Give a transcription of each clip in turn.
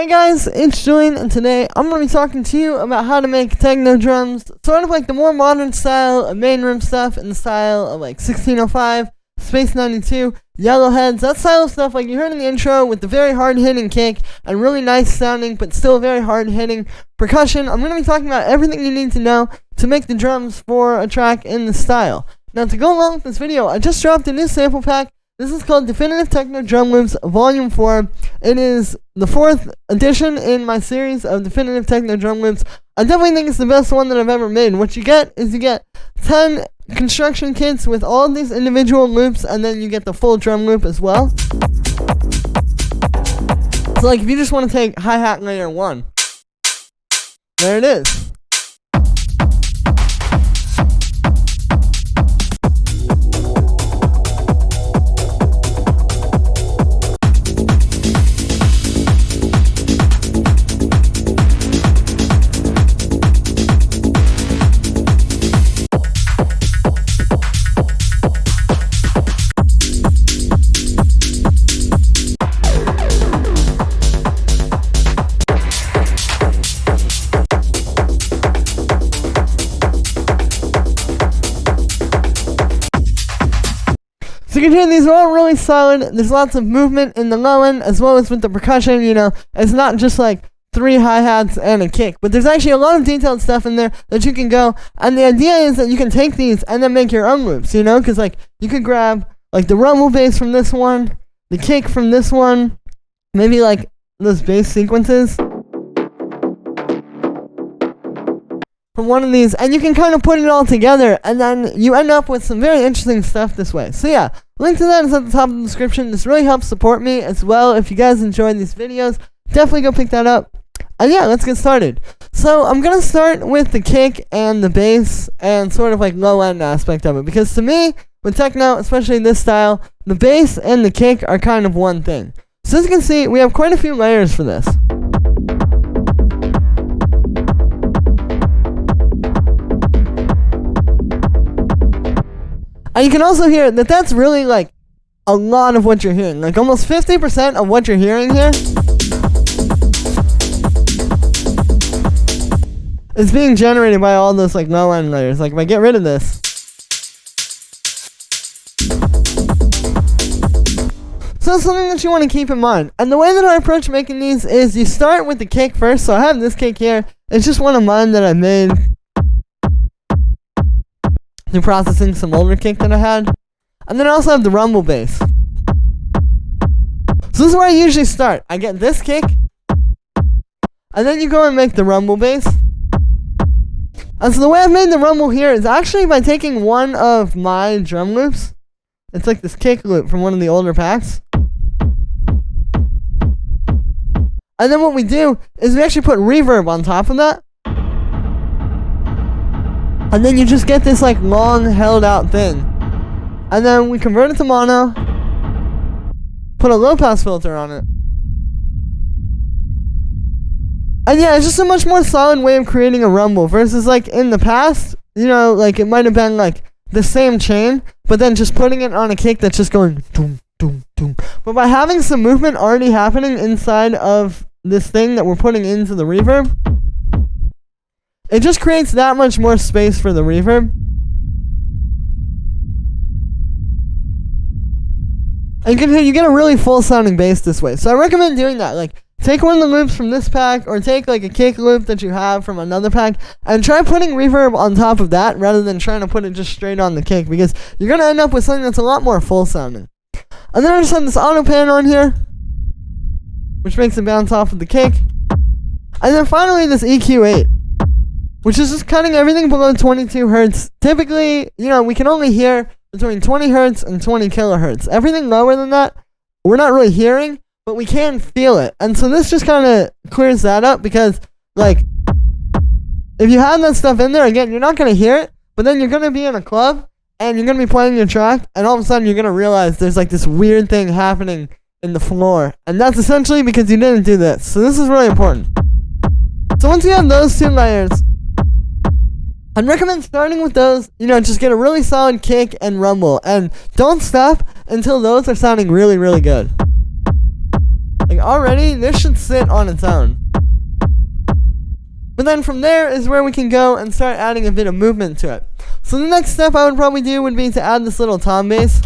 Hey guys, it's Julian, and today I'm going to be talking to you about how to make techno drums, sort of like the more modern style of main room stuff in the style of like 1605, Space 92, Yellowheads, that style of stuff like you heard in the intro with the very hard-hitting kick and really nice sounding but still very hard-hitting percussion. I'm going to be talking about everything you need to know to make the drums for a track in the style. Now to go along with this video, I just dropped a new sample pack. This is called Definitive Techno Drum Loops Volume 4. It is the 4th edition in my series of Definitive Techno Drum Loops. I definitely think it's the best one that I've ever made. What you get is you get 10 construction kits with all of these individual loops, and then you get the full drum loop as well. So like if you just want to take hi-hat layer 1, there it is. So you can hear these are all really solid. There's lots of movement in the low end as well as with the percussion, you know. It's not just like 3 hi-hats and a kick, but there's actually a lot of detailed stuff in there that you can go. And the idea is that you can take these and then make your own loops, you know, because like you could grab like the rumble bass from this one, the kick from this one, maybe like those bass sequences from one of these, and you can kind of put it all together, and then you end up with some very interesting stuff this way. So yeah, link to that is at the top of the description. This really helps support me as well. If you guys enjoy these videos, definitely go pick that up. And yeah, let's get started. So I'm going to start with the kick and the bass and sort of like low end aspect of it, because to me, with techno, especially this style, the bass and the kick are kind of one thing. So as you can see, we have quite a few layers for this. And you can also hear that that's really like a lot of what you're hearing. Like almost 50% of what you're hearing here is being generated by all those like low end layers. Like if I get rid of this, so that's something that you want to keep in mind. And the way that I approach making these is you start with the kick first. So I have this kick here. It's just one of mine that I made through processing some older kick that I had. And then I also have the rumble bass. So this is where I usually start. I get this kick, and then you go and make the rumble bass. And so the way I've made the rumble here is actually by taking one of my drum loops. It's like this kick loop from one of the older packs. And then what we do is we actually put reverb on top of that. And then you just get this like long held out thing. And then we convert it to mono, put a low pass filter on it. And yeah, it's just a much more solid way of creating a rumble versus like in the past, you know, like it might have been like the same chain, but then just putting it on a kick that's just going doom, doom, doom. But by having some movement already happening inside of this thing that we're putting into the reverb, it just creates that much more space for the reverb. And you get a really full sounding bass this way. So I recommend doing that. Like take one of the loops from this pack or take like a kick loop that you have from another pack and try putting reverb on top of that rather than trying to put it just straight on the kick, because you're going to end up with something that's a lot more full sounding. And then I just have this auto pan on here, which makes it bounce off of the kick. And then finally this EQ8, which is just cutting everything below 22 hertz. Typically, you know, we can only hear between 20 hertz and 20 kilohertz. Everything lower than that, we're not really hearing, but we can feel it. And so this just kind of clears that up, because, like, if you have that stuff in there, again, you're not going to hear it, but then you're going to be in a club, and you're going to be playing your track, and all of a sudden you're going to realize there's, like, this weird thing happening in the floor. And that's essentially because you didn't do this. So this is really important. So once you have those two layers, I'd recommend starting with those, you know, just get a really solid kick and rumble, and don't stop until those are sounding really, really good. Like already, this should sit on its own. But then from there is where we can go and start adding a bit of movement to it. So the next step I would probably do would be to add this little tom bass.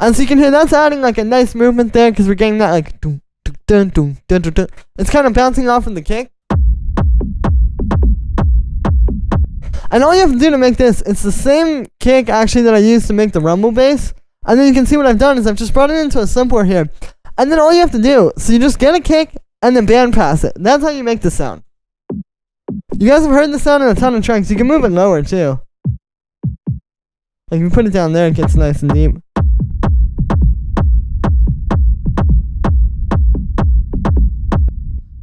And so you can hear that's adding like a nice movement there because we're getting that like dun, dun, dun, dun, dun, dun. It's kind of bouncing off of the kick. And all you have to do to make this, it's the same kick actually that I used to make the rumble bass. And then you can see what I've done is I've just brought it into a simpler here. And then all you have to do, so you just get a kick and then band pass it. That's how you make the sound. You guys have heard the sound in a ton of tracks. You can move it lower too. Like if you put it down there, it gets nice and deep.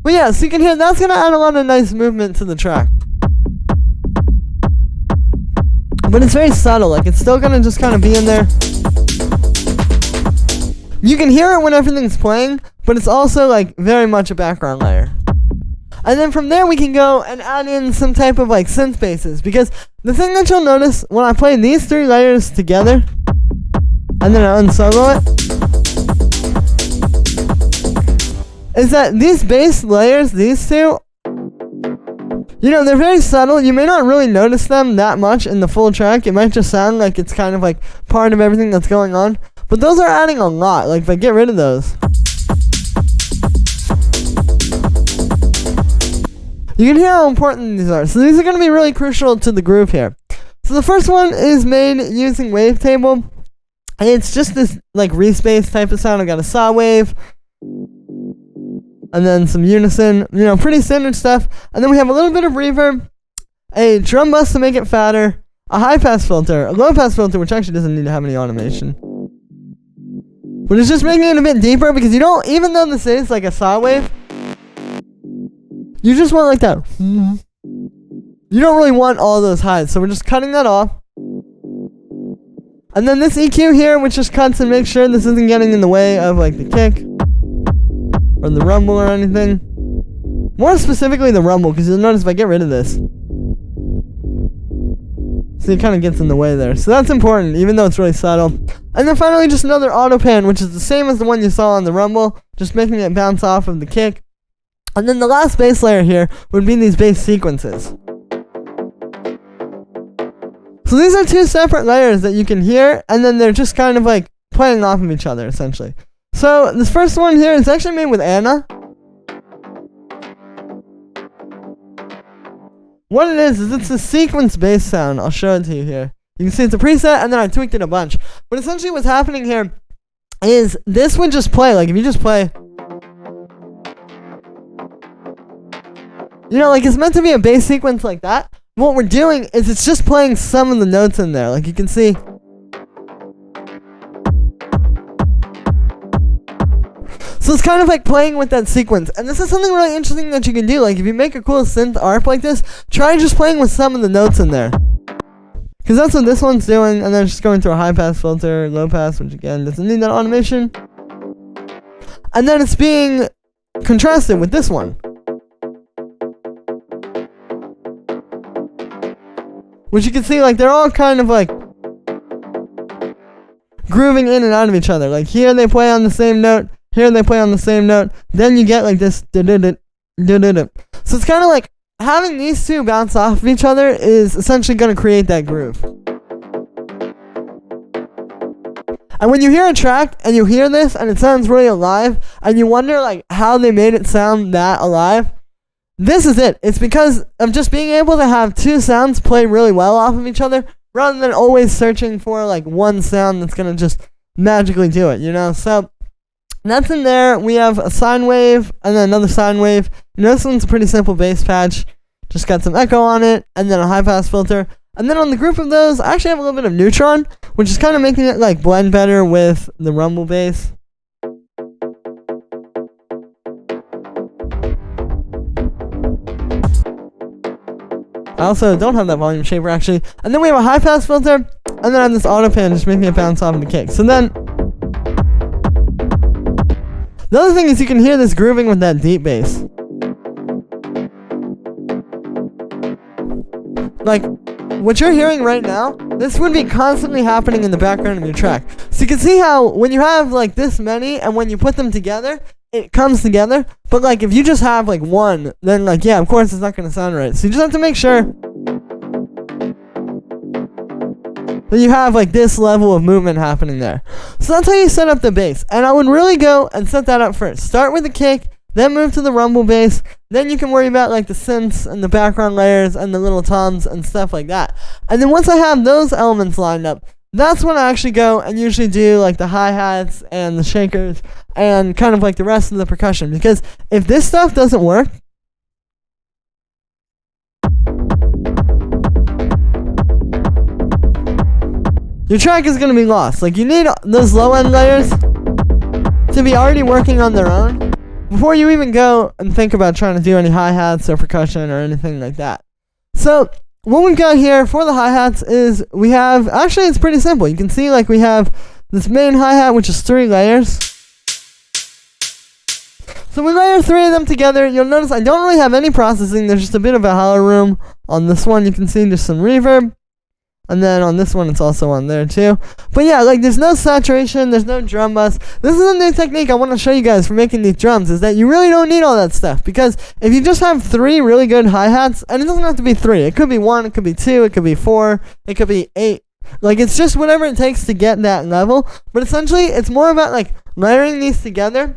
But yeah, so you can hear that's going to add a lot of nice movement to the track. But it's very subtle, like it's still going to just kind of be in there. You can hear it when everything's playing, but it's also like very much a background layer. And then from there we can go and add in some type of like synth basses, because the thing that you'll notice when I play these three layers together and then I unsolo it is that these bass layers, these two, you know, they're very subtle. You may not really notice them that much in the full track. It might just sound like it's kind of like part of everything that's going on. But those are adding a lot. Like if I get rid of those, you can hear how important these are. So these are going to be really crucial to the groove here. So the first one is made using wavetable. And it's just this like respace type of sound. I got a saw wave. And then some unison, you know, pretty standard stuff. And then we have a little bit of reverb, a drum bus to make it fatter, a high pass filter, a low pass filter, which actually doesn't need to have any automation. But it's just making it a bit deeper because you don't, even though this is like a saw wave, you just want like that. You don't really want all those highs. So we're just cutting that off. And then this EQ here, which just cuts and makes sure this isn't getting in the way of like the kick or the rumble or anything. More specifically the rumble, because you'll notice if I get rid of this, see, it kind of gets in the way there. So that's important, even though it's really subtle. And then finally just another auto pan, which is the same as the one you saw on the rumble, just making it bounce off of the kick. And then the last bass layer here would be these bass sequences. So these are two separate layers that you can hear, and then they're just kind of like playing off of each other, essentially. So this first one here is actually made with Anna. What it is it's a sequence bass sound. I'll show it to you here. You can see it's a preset, and then I tweaked it a bunch. But essentially what's happening here is this would just play. Like if you just play, you know, like it's meant to be a bass sequence like that. What we're doing is it's just playing some of the notes in there. Like you can see. So it's kind of like playing with that sequence. And this is something really interesting that you can do. Like if you make a cool synth ARP like this, try just playing with some of the notes in there. Because that's what this one's doing. And then it's just going through a high pass filter, low pass, which again doesn't need that automation. And then it's being contrasted with this one, which you can see like they're all kind of like grooving in and out of each other. Like here they play on the same note. Here they play on the same note. Then you get like this. So it's kind of like having these two bounce off of each other is essentially going to create that groove. And when you hear a track and you hear this and it sounds really alive and you wonder like how they made it sound that alive, this is it. It's because of just being able to have two sounds play really well off of each other rather than always searching for like one sound that's going to just magically do it, you know? So that's in there. We have a sine wave and then another sine wave. You know, this one's a pretty simple bass patch. Just got some echo on it and then a high pass filter. And then on the group of those, I actually have a little bit of neutron, which is kind of making it like blend better with the rumble bass. I also don't have that volume shaper actually. And then we have a high pass filter, and then I have this auto pan just making it bounce off of the kick. So then the other thing is you can hear this grooving with that deep bass. Like what you're hearing right now, this would be constantly happening in the background of your track. So you can see how when you have like this many and when you put them together, it comes together. But like if you just have like one, then like yeah, of course it's not going to sound right. So you just have to make sure that you have like this level of movement happening there. So that's how you set up the bass. And I would really go and set that up first. Start with the kick, then move to the rumble bass. Then you can worry about like the synths and the background layers and the little toms and stuff like that. And then once I have those elements lined up, that's when I actually go and usually do like the hi-hats and the shakers and kind of like the rest of the percussion. Because if this stuff doesn't work, your track is going to be lost. Like, you need those low-end layers to be already working on their own before you even go and think about trying to do any hi-hats or percussion or anything like that. So, what we've got here for the hi-hats is we have, actually it's pretty simple. You can see like we have this main hi-hat, which is 3 layers. So we layer 3 of them together. You'll notice I don't really have any processing. There's just a bit of a hollow room on this one. You can see just some reverb. And then on this one, it's also on there too. But yeah, like there's no saturation, there's no drum bus. This is a new technique I want to show you guys for making these drums, is that you really don't need all that stuff. Because if you just have 3 really good hi-hats, and it doesn't have to be 3. It could be 1, it could be 2, it could be 4, it could be 8. Like it's just whatever it takes to get that level. But essentially, it's more about like layering these together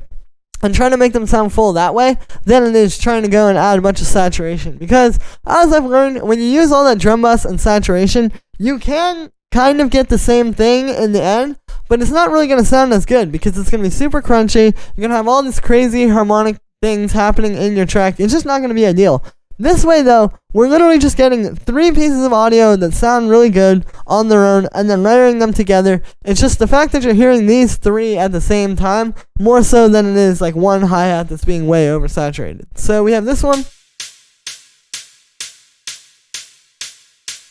and trying to make them sound full that way than it is trying to go and add a bunch of saturation. Because as I've learned, when you use all that drum bus and saturation, you can kind of get the same thing in the end, but it's not really going to sound as good because it's going to be super crunchy. You're going to have all these crazy harmonic things happening in your track. It's just not going to be ideal. This way, though, we're literally just getting 3 pieces of audio that sound really good on their own and then layering them together. It's just the fact that you're hearing these 3 at the same time more so than it is like one hi-hat that's being way oversaturated. So we have this one.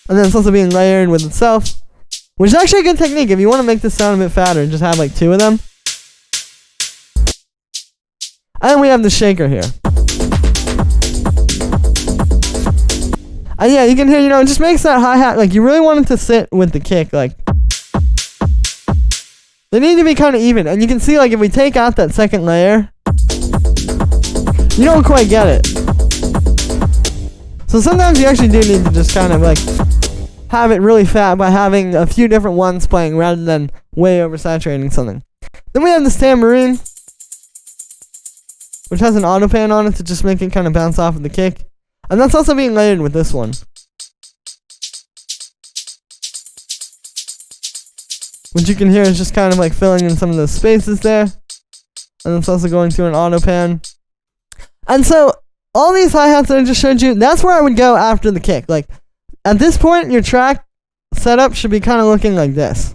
And then it's also being layered with itself, which is actually a good technique if you want to make this sound a bit fatter and just have like 2 of them. And we have the shaker here. And yeah, you can hear, it just makes that hi-hat, like you really want it to sit with the kick, like. They need to be kind of even, and you can see like if we take out that second layer, you don't quite get it. So sometimes you actually do need to just kind of like have it really fat by having a few different ones playing rather than way oversaturating something. Then we have this tambourine, which has an auto pan on it to just make it kind of bounce off of the kick. And that's also being layered with this one, which you can hear is just kind of like filling in some of those spaces there. And it's also going through an auto pan. And so all these hi-hats that I just showed you, that's where I would go after the kick. Like, at this point, your track setup should be kind of looking like this.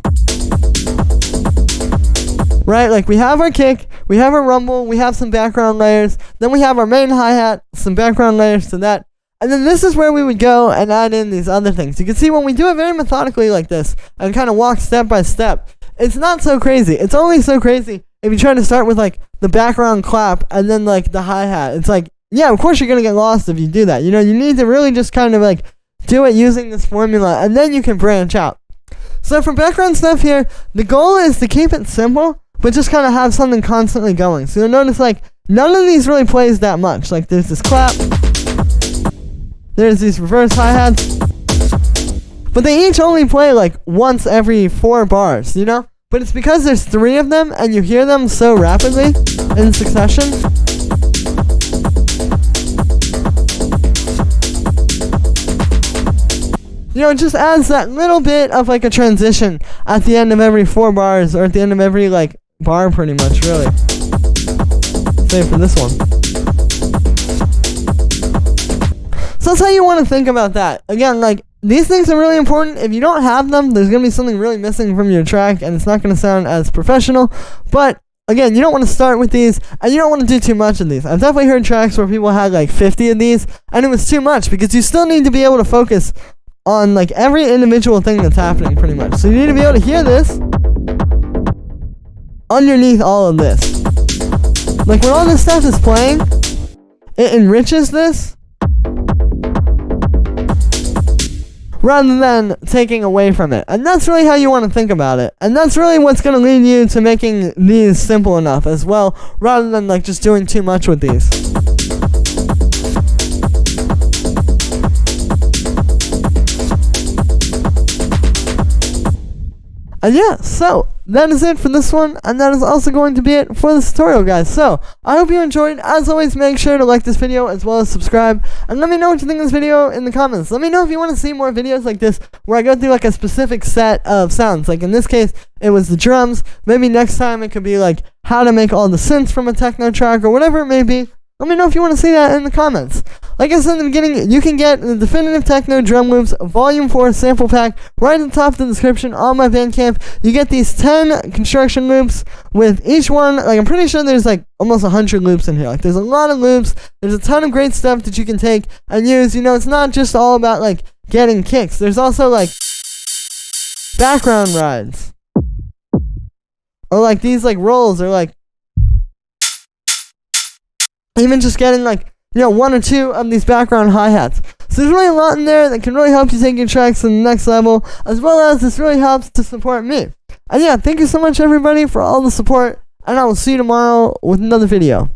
Right? Like, we have our kick, we have our rumble, we have some background layers, then we have our main hi-hat, some background layers to that. And then this is where we would go and add in these other things. You can see when we do it very methodically like this, and kind of walk step by step, it's not so crazy. It's only so crazy if you try to start with, like, the background clap, and then, like, the hi-hat. It's like, yeah, of course you're going to get lost if you do that. You need to really just kind of like do it using this formula, and then you can branch out. So for background stuff here, the goal is to keep it simple, but just kind of have something constantly going. So you'll notice like none of these really plays that much. Like there's this clap, there's these reverse hi-hats, but they each only play like once every 4 bars, But it's because there's 3 of them, and you hear them so rapidly in succession. It just adds that little bit of like a transition at the end of every 4 bars, or at the end of every like bar pretty much, really. Same for this one. So that's how you want to think about that. Again, like these things are really important. If you don't have them, there's going to be something really missing from your track, and it's not going to sound as professional. But again, you don't want to start with these, and you don't want to do too much of these. I've definitely heard tracks where people had like 50 of these, and it was too much, because you still need to be able to focus on like every individual thing that's happening pretty much. So you need to be able to hear this underneath all of this. Like when all this stuff is playing, it enriches this rather than taking away from it. And that's really how you want to think about it. And that's really what's going to lead you to making these simple enough as well, rather than like just doing too much with these. And yeah, so that is it for this one, and that is also going to be it for this tutorial, guys. So I hope you enjoyed. As always, make sure to like this video as well as subscribe, and let me know what you think of this video in the comments. Let me know if you want to see more videos like this where I go through like a specific set of sounds. Like in this case, it was the drums. Maybe next time it could be like how to make all the synths from a techno track or whatever it may be. Let me know if you want to see that in the comments. Like I said in the beginning, you can get the Definitive Techno Drum Loops Volume 4 sample pack right at the top of the description on my Bandcamp. You get these 10 construction loops with each one. Like I'm pretty sure there's like almost 100 loops in here. Like there's a lot of loops. There's a ton of great stuff that you can take and use. You know, it's not just all about like getting kicks. There's also like background rides. Or like these like rolls, or like even just getting like, you know, 1 or 2 of these background hi-hats. So there's really a lot in there that can really help you take your tracks to the next level, as well as this really helps to support me. And yeah, thank you so much everybody for all the support, and I will see you tomorrow with another video.